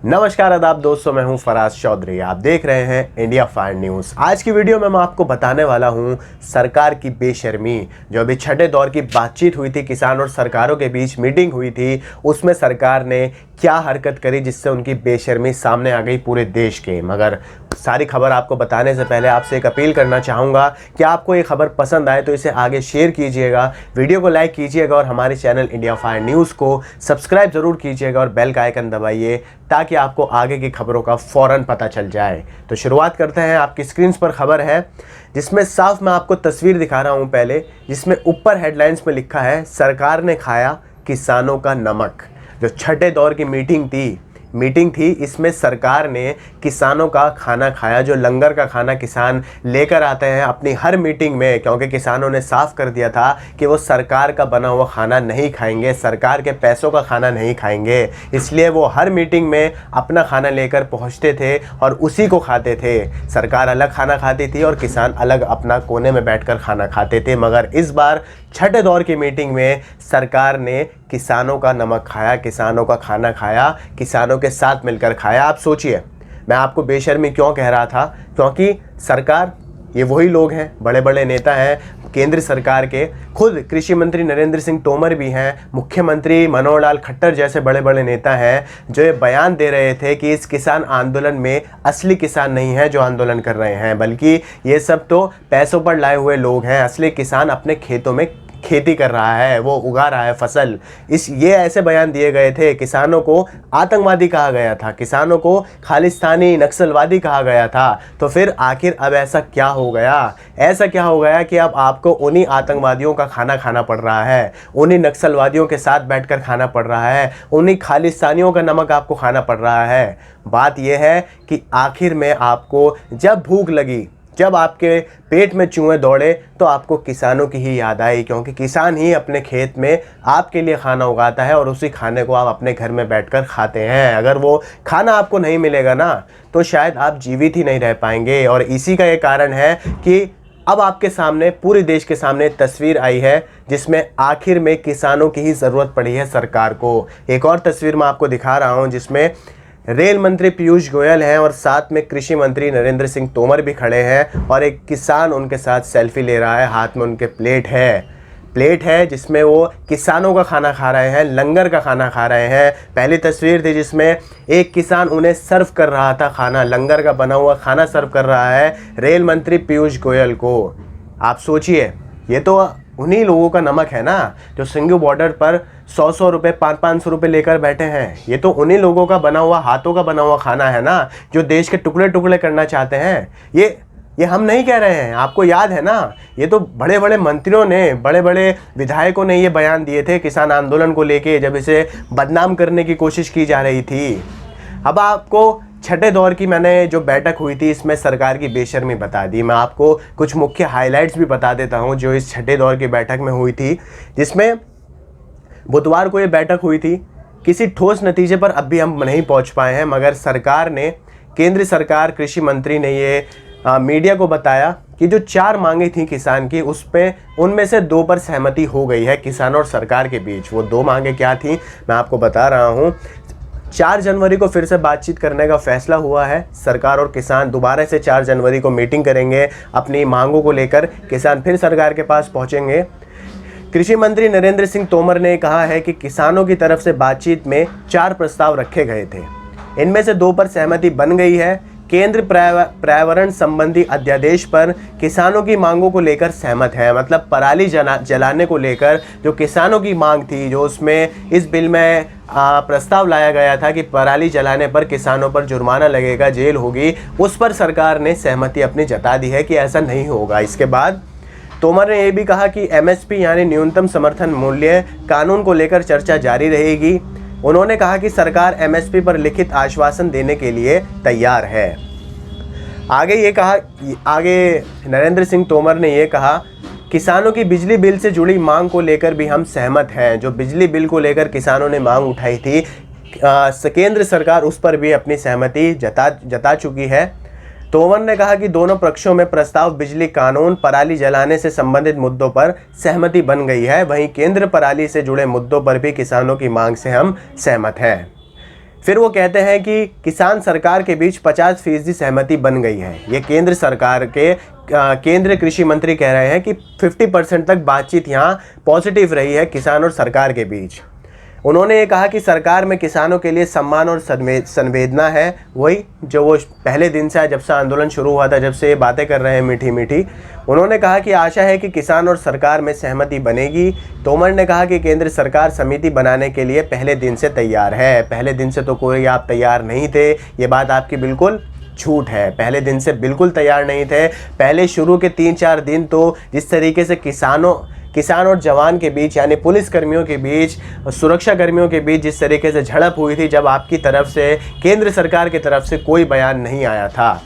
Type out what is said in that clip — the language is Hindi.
नमस्कार आदाब दोस्तों, मैं हूं फराज चौधरी। आप देख रहे हैं इंडिया फायर न्यूज़। आज की वीडियो में मैं आपको बताने वाला हूं सरकार की बेशर्मी। जो अभी छठे दौर की बातचीत हुई थी, किसान और सरकारों के बीच मीटिंग हुई थी, उसमें सरकार ने क्या हरकत करी जिससे उनकी बेशर्मी सामने आ गई पूरे देश के। मगर सारी खबर आपको बताने से पहले आपसे एक अपील करना चाहूँगा कि आपको ये खबर पसंद आए तो इसे आगे शेयर कीजिएगा, वीडियो को लाइक कीजिएगा और हमारे चैनल इंडिया फायर न्यूज़ को सब्सक्राइब ज़रूर कीजिएगा और बेल का आइकन दबाइए ताकि आपको आगे की खबरों का फ़ौरन पता चल जाए। तो शुरुआत करते हैं। आपकी स्क्रीन पर खबर है जिसमें साफ मैं आपको तस्वीर दिखा रहा हूँ पहले, जिसमें ऊपर हेडलाइंस में लिखा है सरकार ने खाया किसानों का नमक। जो छठे दौर की मीटिंग थी इसमें सरकार ने किसानों का खाना खाया। जो लंगर का खाना किसान लेकर आते हैं अपनी हर मीटिंग में, क्योंकि किसानों ने साफ कर दिया था कि वो सरकार का बना हुआ खाना नहीं खाएंगे, सरकार के पैसों का खाना नहीं खाएंगे। इसलिए वो हर मीटिंग में अपना खाना लेकर पहुंचते थे और उसी को खाते थे। सरकार अलग खाना खाती थी और किसान अलग अपना कोने में बैठकर खाना खाते थे। मगर इस बार छठे दौर की मीटिंग में सरकार ने किसानों का नमक खाया, किसानों का खाना खाया, किसानों के साथ मिलकर खाया। आप सोचिए, मैं आपको बेशर्मी क्यों कह रहा था, क्योंकि सरकार ये वही लोग हैं, बड़े बड़े नेता हैं केंद्र सरकार के। खुद कृषि मंत्री नरेंद्र सिंह तोमर भी हैं, मुख्यमंत्री मनोहर लाल खट्टर जैसे बड़े बड़े नेता हैं जो ये बयान दे रहे थे कि इस किसान आंदोलन में असली किसान नहीं है जो आंदोलन कर रहे हैं, बल्कि ये सब तो पैसों पर लाए हुए लोग हैं। असली किसान अपने खेतों में खेती कर रहा है, वो उगा रहा है फसल। ये ऐसे बयान दिए गए थे। किसानों को आतंकवादी कहा गया था, किसानों को खालिस्तानी नक्सलवादी कहा गया था। तो फिर आखिर अब ऐसा क्या हो गया? ऐसा क्या हो गया कि अब आपको उन्हीं आतंकवादियों का खाना खाना पड़ रहा है, उन्हीं नक्सलवादियों के साथ बैठकर खाना पड़ रहा है, उन्हीं खालिस्तानियों का नमक आपको खाना पड़ रहा है? बात यह है कि आखिर में आपको जब भूख लगी, जब आपके पेट में चूहे दौड़े, तो आपको किसानों की ही याद आई, क्योंकि किसान ही अपने खेत में आपके लिए खाना उगाता है और उसी खाने को आप अपने घर में बैठकर खाते हैं। अगर वो खाना आपको नहीं मिलेगा ना, तो शायद आप जीवित ही नहीं रह पाएंगे। और इसी का ये कारण है कि अब आपके सामने, पूरे देश के सामने तस्वीर आई है जिसमें आखिर में किसानों की ही ज़रूरत पड़ी है सरकार को। एक और तस्वीर मैं आपको दिखा रहा हूँ जिसमें रेल मंत्री पीयूष गोयल हैं और साथ में कृषि मंत्री नरेंद्र सिंह तोमर भी खड़े हैं और एक किसान उनके साथ सेल्फी ले रहा है। हाथ में उनके प्लेट है जिसमें वो किसानों का खाना खा रहे हैं, लंगर का खाना खा रहे हैं। पहली तस्वीर थी जिसमें एक किसान उन्हें सर्व कर रहा था खाना, लंगर का बना हुआ खाना सर्व कर रहा है रेल मंत्री पीयूष गोयल को। आप सोचिए, ये तो उन्हीं लोगों का नमक है ना जो सिंघू बॉर्डर पर 100-100 रुपये, 500-500 रुपये लेकर बैठे हैं। ये तो उन्हीं लोगों का बना हुआ, हाथों का बना हुआ खाना है ना जो देश के टुकड़े टुकड़े करना चाहते हैं। ये हम नहीं कह रहे हैं, आपको याद है ना, ये तो बड़े बड़े मंत्रियों ने, बड़े बड़े विधायकों ने ये बयान दिए थे किसान आंदोलन को लेके, जब इसे बदनाम करने की कोशिश की जा रही थी। अब आपको छठे दौर की मैंने जो बैठक हुई थी इसमें सरकार की बेशर्मी बता दी। मैं आपको कुछ मुख्य हाइलाइट्स भी बता देता हूं जो इस छठे दौर की बैठक में हुई थी, जिसमें बुधवार को ये बैठक हुई थी। किसी ठोस नतीजे पर अब भी हम नहीं पहुंच पाए हैं, मगर सरकार ने, केंद्र सरकार, कृषि मंत्री ने ये मीडिया को बताया कि जो 4 मांगे थी किसान की, उनमें से 2 पर सहमति हो गई है किसान और सरकार के बीच। वो 2 मांगे क्या थी मैं आपको बता रहा हूँ। 4 जनवरी को फिर से बातचीत करने का फैसला हुआ है। सरकार और किसान दोबारा से 4 जनवरी को मीटिंग करेंगे, अपनी मांगों को लेकर किसान फिर सरकार के पास पहुंचेंगे। कृषि मंत्री नरेंद्र सिंह तोमर ने कहा है कि किसानों की तरफ से बातचीत में 4 प्रस्ताव रखे गए थे, इनमें से 2 पर सहमति बन गई है। केंद्र पर्यावरण संबंधी अध्यादेश पर किसानों की मांगों को लेकर सहमत है। मतलब पराली जलाने को लेकर जो किसानों की मांग थी, जो उसमें इस बिल में प्रस्ताव लाया गया था कि पराली जलाने पर किसानों पर जुर्माना लगेगा, जेल होगी, उस पर सरकार ने सहमति अपनी जता दी है कि ऐसा नहीं होगा। इसके बाद तोमर ने यह भी कहा कि एमएसपी यानी न्यूनतम समर्थन मूल्य कानून को लेकर चर्चा जारी रहेगी। उन्होंने कहा कि सरकार एमएसपी पर लिखित आश्वासन देने के लिए तैयार है। आगे नरेंद्र सिंह तोमर ने यह कहा, किसानों की बिजली बिल से जुड़ी मांग को लेकर भी हम सहमत हैं। जो बिजली बिल को लेकर किसानों ने मांग उठाई थी, केंद्र सरकार उस पर भी अपनी सहमति जता चुकी है। तोमर ने कहा कि दोनों पक्षों में प्रस्ताव बिजली कानून, पराली जलाने से संबंधित मुद्दों पर सहमति बन गई है। वहीं केंद्र पराली से जुड़े मुद्दों पर भी किसानों की मांग से हम सहमत हैं। फिर वो कहते हैं कि किसान सरकार के बीच 50% सहमति बन गई है। ये केंद्र सरकार के केंद्रीय कृषि मंत्री कह रहे हैं कि 50% तक बातचीत यहाँ पॉजिटिव रही है किसान और सरकार के बीच। उन्होंने ये कहा कि सरकार में किसानों के लिए सम्मान और संवेदना है, वही जो वो पहले दिन से, जब से आंदोलन शुरू हुआ था, जब से ये बातें कर रहे हैं मीठी मीठी। उन्होंने कहा कि आशा है कि किसान और सरकार में सहमति बनेगी। तोमर ने कहा कि केंद्र सरकार समिति बनाने के लिए पहले दिन से तैयार है। पहले दिन से तो कोई आप तैयार नहीं थे, ये बात आपकी बिल्कुल झूठ है। पहले दिन से बिल्कुल तैयार नहीं थे। पहले शुरू के 3-4 दिन तो जिस तरीके से किसान और जवान के बीच, यानी पुलिस कर्मियों के बीच, सुरक्षा कर्मियों के बीच जिस तरीके से झड़प हुई थी, जब आपकी तरफ से, केंद्र सरकार की तरफ से कोई बयान नहीं आया था।